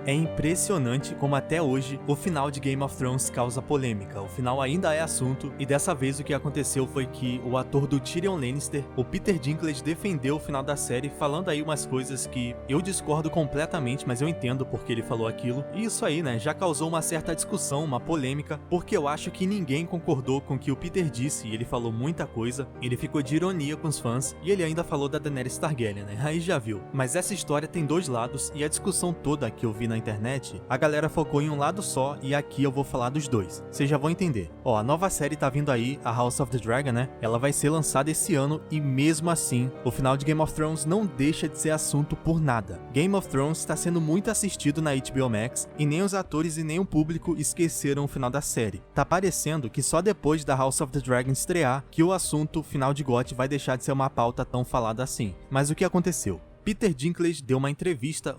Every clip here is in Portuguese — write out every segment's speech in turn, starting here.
É impressionante como até hoje o final de Game of Thrones causa polêmica. O final ainda é assunto, e dessa vez o que aconteceu foi que o ator do Tyrion Lannister, o Peter Dinklage, defendeu o final da série, falando aí umas coisas que eu discordo completamente, mas eu entendo porque ele falou aquilo. E isso aí, né, já causou uma certa discussão, uma polêmica, porque eu acho que ninguém concordou com o que o Peter disse, e ele falou muita coisa, ele ficou de ironia com os fãs, e ele ainda falou da Daenerys Targaryen, né, aí já viu. Mas essa história tem dois lados, e a discussão toda que eu vi na internet, a galera focou em um lado só, e aqui eu vou falar dos dois. Vocês já vão entender. Ó, a nova série tá vindo aí, a House of the Dragon, né? Ela vai ser lançada esse ano, e mesmo assim, o final de Game of Thrones não deixa de ser assunto por nada. Game of Thrones está sendo muito assistido na HBO Max, e nem os atores e nem o público esqueceram o final da série. Tá parecendo que só depois da House of the Dragon estrear, que o assunto final de GOT vai deixar de ser uma pauta tão falada assim. Mas o que aconteceu? Peter Dinklage deu uma entrevista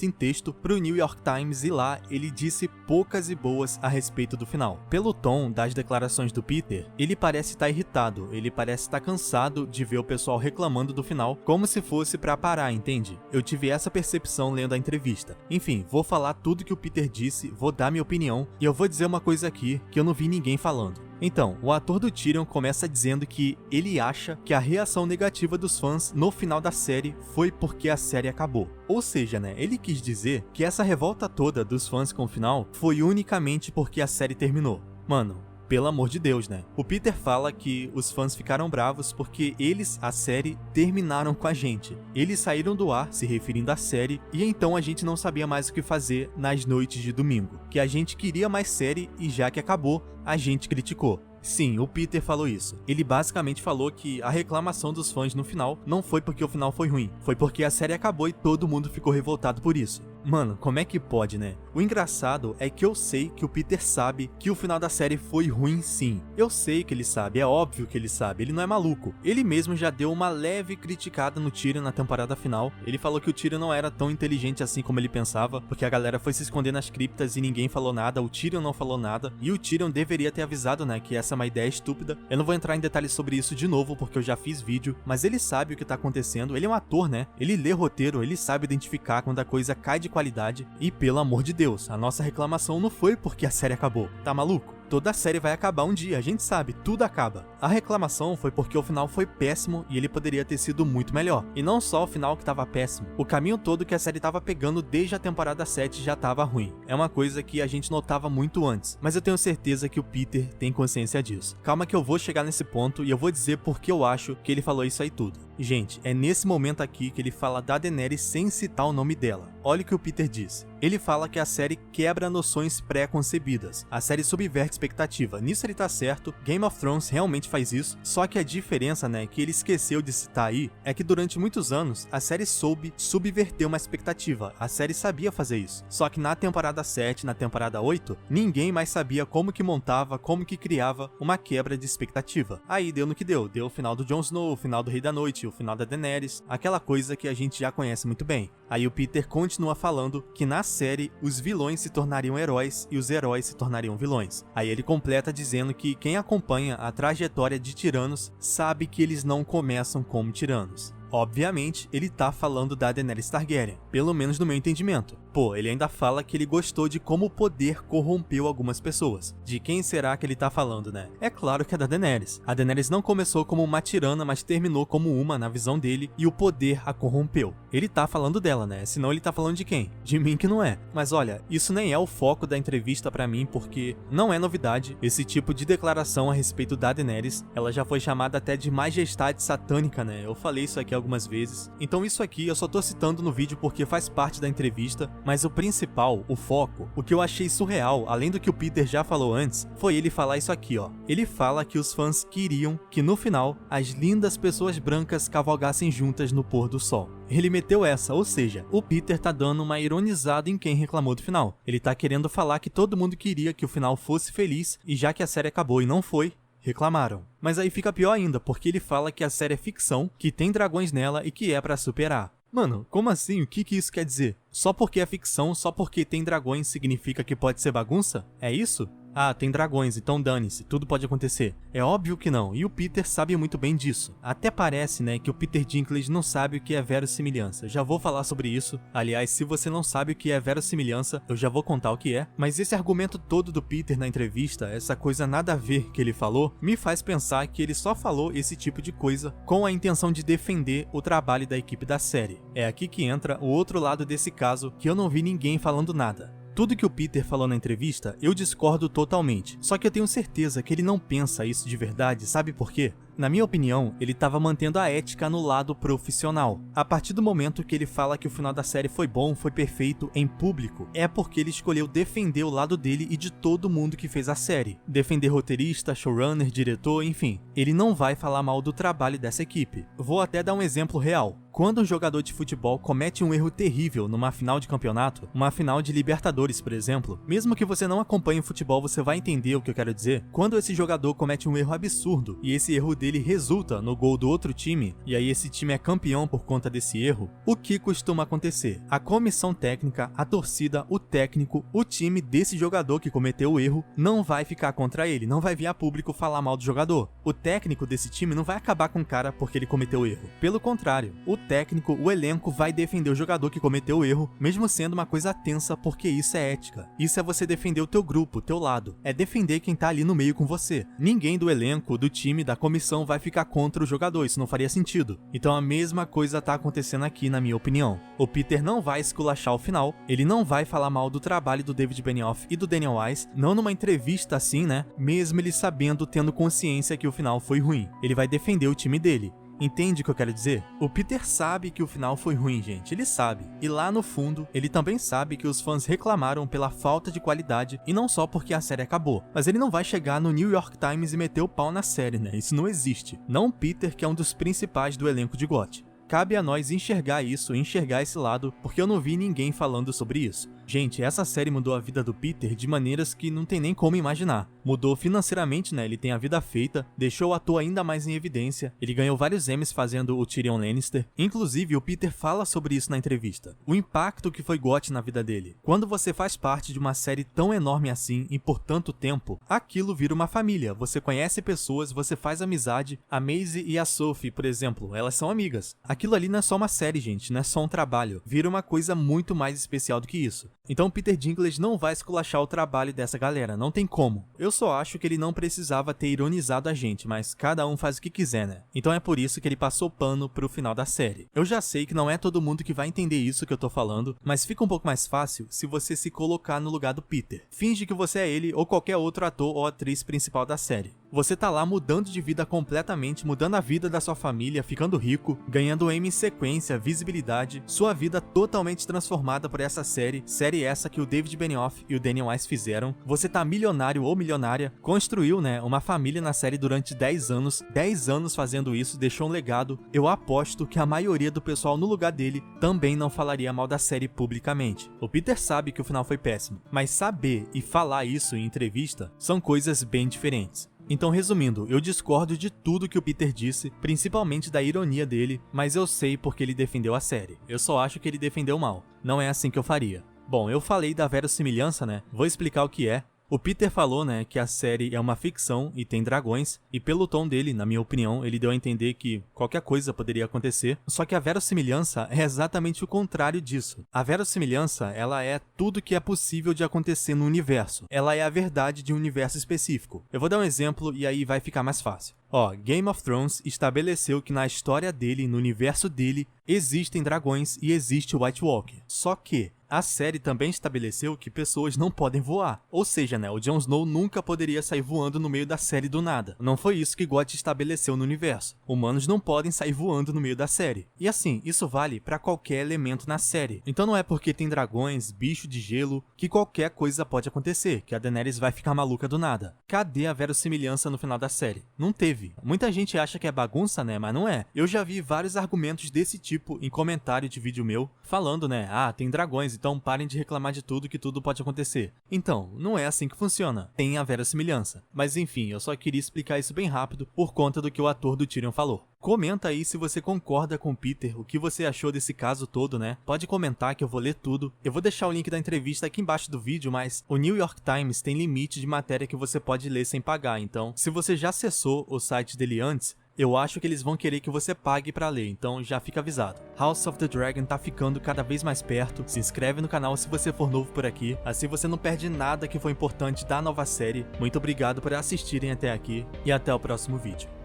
em texto pro New York Times, e lá ele disse poucas e boas a respeito do final. Pelo tom das declarações do Peter, ele parece estar irritado, ele parece estar cansado de ver o pessoal reclamando do final, como se fosse pra parar, entende? Eu tive essa percepção lendo a entrevista. Enfim, vou falar tudo que o Peter disse, vou dar minha opinião, e eu vou dizer uma coisa aqui que eu não vi ninguém falando. Então, o ator do Tyrion começa dizendo que ele acha que a reação negativa dos fãs no final da série foi porque a série acabou. Ou seja, né, ele quis dizer que essa revolta toda dos fãs com o final foi unicamente porque a série terminou. Mano, pelo amor de Deus, né? O Peter fala que os fãs ficaram bravos porque eles, a série, terminaram com a gente. Eles saíram do ar, se referindo à série, e então a gente não sabia mais o que fazer nas noites de domingo. Que a gente queria mais série e já que acabou, a gente criticou. Sim, o Peter falou isso. Ele basicamente falou que a reclamação dos fãs no final não foi porque o final foi ruim, foi porque a série acabou e todo mundo ficou revoltado por isso. Mano, como é que pode, né? O engraçado é que eu sei que o Peter sabe que o final da série foi ruim sim. Eu sei que ele sabe, é óbvio que ele sabe, ele não é maluco. Ele mesmo já deu uma leve criticada no Tyrion na temporada final. Ele falou que o Tyrion não era tão inteligente assim como ele pensava, porque a galera foi se esconder nas criptas e ninguém falou nada, o Tyrion não falou nada, e o Tyrion deveria ter avisado, né, que essa é uma ideia estúpida. Eu não vou entrar em detalhes sobre isso de novo, porque eu já fiz vídeo, mas ele sabe o que tá acontecendo, ele é um ator, né? Ele lê roteiro, ele sabe identificar quando a coisa cai de qualidade, e pelo amor de Deus, a nossa reclamação não foi porque a série acabou, tá maluco? Toda a série vai acabar um dia, a gente sabe, tudo acaba. A reclamação foi porque o final foi péssimo e ele poderia ter sido muito melhor. E não só o final que tava péssimo, o caminho todo que a série tava pegando desde a temporada 7 já tava ruim. É uma coisa que a gente notava muito antes, mas eu tenho certeza que o Peter tem consciência disso. Calma que eu vou chegar nesse ponto e eu vou dizer por que eu acho que ele falou isso aí tudo. Gente, é nesse momento aqui que ele fala da Daenerys sem citar o nome dela. Olha o que o Peter diz. Ele fala que a série quebra noções pré-concebidas. A série subverte expectativa. Nisso ele tá certo, Game of Thrones realmente faz isso, só que a diferença, né, que ele esqueceu de citar aí, é que durante muitos anos, a série soube subverter uma expectativa. A série sabia fazer isso. Só que na temporada 7, na temporada 8, ninguém mais sabia como que montava, como que criava uma quebra de expectativa. Aí deu no que deu. Deu o final do Jon Snow, o final do Rei da Noite, o final da Daenerys, aquela coisa que a gente já conhece muito bem. Aí o Peter continua falando que na série os vilões se tornariam heróis e os heróis se tornariam vilões. Aí ele completa dizendo que quem acompanha a trajetória de tiranos sabe que eles não começam como tiranos. Obviamente, ele tá falando da Daenerys Targaryen, pelo menos no meu entendimento. Pô, ele ainda fala que ele gostou de como o poder corrompeu algumas pessoas. De quem será que ele tá falando, né? É claro que é da Daenerys. A Daenerys não começou como uma tirana, mas terminou como uma na visão dele, e o poder a corrompeu. Ele tá falando dela, né? Senão ele tá falando de quem? De mim que não é. Mas olha, isso nem é o foco da entrevista pra mim, porque não é novidade esse tipo de declaração a respeito da Daenerys. Ela já foi chamada até de majestade satânica, né? Eu falei isso aqui algumas vezes. Então isso aqui eu só tô citando no vídeo porque faz parte da entrevista, mas o principal, o foco, o que eu achei surreal, além do que o Peter já falou antes, foi ele falar isso aqui, ó. Ele fala que os fãs queriam que no final as lindas pessoas brancas cavalgassem juntas no pôr do sol. Ele meteu essa, ou seja, o Peter tá dando uma ironizada em quem reclamou do final. Ele tá querendo falar que todo mundo queria que o final fosse feliz, e já que a série acabou e não foi, reclamaram. Mas aí fica pior ainda, porque ele fala que a série é ficção, que tem dragões nela e que é pra superar. Mano, como assim? O que isso quer dizer? Só porque é ficção, só porque tem dragões significa que pode ser bagunça? É isso? Ah, tem dragões, então dane-se, tudo pode acontecer. É óbvio que não, e o Peter sabe muito bem disso. Até parece, né, que o Peter Dinklage não sabe o que é verossimilhança. Já vou falar sobre isso. Aliás, se você não sabe o que é verossimilhança, eu já vou contar o que é. Mas esse argumento todo do Peter na entrevista, essa coisa nada a ver que ele falou, me faz pensar que ele só falou esse tipo de coisa com a intenção de defender o trabalho da equipe da série. É aqui que entra o outro lado desse caso, que eu não vi ninguém falando nada. Tudo que o Peter falou na entrevista, eu discordo totalmente. Só que eu tenho certeza que ele não pensa isso de verdade, sabe por quê? Na minha opinião, ele estava mantendo a ética no lado profissional. A partir do momento que ele fala que o final da série foi bom, foi perfeito em público, é porque ele escolheu defender o lado dele e de todo mundo que fez a série. Defender roteirista, showrunner, diretor, enfim. Ele não vai falar mal do trabalho dessa equipe. Vou até dar um exemplo real. Quando um jogador de futebol comete um erro terrível numa final de campeonato, uma final de Libertadores, por exemplo, mesmo que você não acompanhe o futebol, você vai entender o que eu quero dizer. Quando esse jogador comete um erro absurdo e esse erro dele resulta no gol do outro time, e aí esse time é campeão por conta desse erro, o que costuma acontecer? A comissão técnica, a torcida, o técnico, o time desse jogador que cometeu o erro não vai ficar contra ele, não vai vir a público falar mal do jogador. O técnico desse time não vai acabar com o cara porque ele cometeu o erro. Pelo contrário, o técnico, o elenco vai defender o jogador que cometeu o erro, mesmo sendo uma coisa tensa, porque isso é ética. Isso é você defender o teu grupo, o teu lado. É defender quem tá ali no meio com você. Ninguém do elenco, do time, da comissão vai ficar contra o jogador, isso não faria sentido. Então a mesma coisa tá acontecendo aqui, na minha opinião. O Peter não vai esculachar o final, ele não vai falar mal do trabalho do David Benioff e do Daniel Wise, não numa entrevista assim, né? Mesmo ele sabendo, tendo consciência que o final foi ruim. Ele vai defender o time dele. Entende o que eu quero dizer? O Peter sabe que o final foi ruim, gente, ele sabe. E lá no fundo, ele também sabe que os fãs reclamaram pela falta de qualidade e não só porque a série acabou. Mas ele não vai chegar no New York Times e meter o pau na série, né? Isso não existe. Não o Peter, que é um dos principais do elenco de GOT. Cabe a nós enxergar isso, enxergar esse lado, porque eu não vi ninguém falando sobre isso. Gente, essa série mudou a vida do Peter de maneiras que não tem nem como imaginar. Mudou financeiramente, né? Ele tem a vida feita, deixou o ator ainda mais em evidência, ele ganhou vários Emmys fazendo o Tyrion Lannister. Inclusive, o Peter fala sobre isso na entrevista. O impacto que foi GOT na vida dele. Quando você faz parte de uma série tão enorme assim e por tanto tempo, aquilo vira uma família. Você conhece pessoas, você faz amizade. A Maisie e a Sophie, por exemplo, elas são amigas. Aquilo ali não é só uma série, gente, não é só um trabalho. Vira uma coisa muito mais especial do que isso. Então Peter Dinklage não vai esculachar o trabalho dessa galera, não tem como. Eu só acho que ele não precisava ter ironizado a gente, mas cada um faz o que quiser, né? Então é por isso que ele passou pano pro final da série. Eu já sei que não é todo mundo que vai entender isso que eu tô falando, mas fica um pouco mais fácil se você se colocar no lugar do Peter. Finge que você é ele ou qualquer outro ator ou atriz principal da série. Você tá lá mudando de vida completamente, mudando a vida da sua família, ficando rico, ganhando Emmy em sequência, visibilidade, sua vida totalmente transformada por essa série essa que o David Benioff e o Daniel Wise fizeram. Você tá milionário ou milionária, construiu, né, uma família na série durante 10 anos fazendo isso, deixou um legado. Eu aposto que a maioria do pessoal no lugar dele também não falaria mal da série publicamente. O Peter sabe que o final foi péssimo, mas saber e falar isso em entrevista são coisas bem diferentes. Então, resumindo, eu discordo de tudo que o Peter disse, principalmente da ironia dele, mas eu sei porque ele defendeu a série. Eu só acho que ele defendeu mal. Não é assim que eu faria. Bom, eu falei da verossimilhança, né? Vou explicar o que é. O Peter falou, né, que a série é uma ficção e tem dragões, e pelo tom dele, na minha opinião, ele deu a entender que qualquer coisa poderia acontecer, só que a verossimilhança é exatamente o contrário disso. A verossimilhança, ela é tudo que é possível de acontecer no universo. Ela é a verdade de um universo específico. Eu vou dar um exemplo e aí vai ficar mais fácil. Ó, Game of Thrones estabeleceu que na história dele, no universo dele, existem dragões e existe o White Walker. Só que a série também estabeleceu que pessoas não podem voar. Ou seja, né, o Jon Snow nunca poderia sair voando no meio da série do nada. Não foi isso que GOT estabeleceu no universo. Humanos não podem sair voando no meio da série. E assim, isso vale pra qualquer elemento na série. Então não é porque tem dragões, bicho de gelo, que qualquer coisa pode acontecer, que a Daenerys vai ficar maluca do nada. Cadê a verossimilhança no final da série? Não teve. Muita gente acha que é bagunça, né, mas não é. Eu já vi vários argumentos desse tipo em comentário de vídeo meu, falando, né, ah, tem dragões, então parem de reclamar de tudo que tudo pode acontecer. Então, não é assim que funciona, tem a verossimilhança. Mas enfim, eu só queria explicar isso bem rápido por conta do que o ator do Tyrion falou. Comenta aí se você concorda com o Peter, o que você achou desse caso todo, né? Pode comentar que eu vou ler tudo. Eu vou deixar o link da entrevista aqui embaixo do vídeo, mas o New York Times tem limite de matéria que você pode ler sem pagar, então se você já acessou o site dele antes, eu acho que eles vão querer que você pague pra ler, então já fica avisado. House of the Dragon tá ficando cada vez mais perto, se inscreve no canal se você for novo por aqui, assim você não perde nada que foi importante da nova série. Muito obrigado por assistirem até aqui e até o próximo vídeo.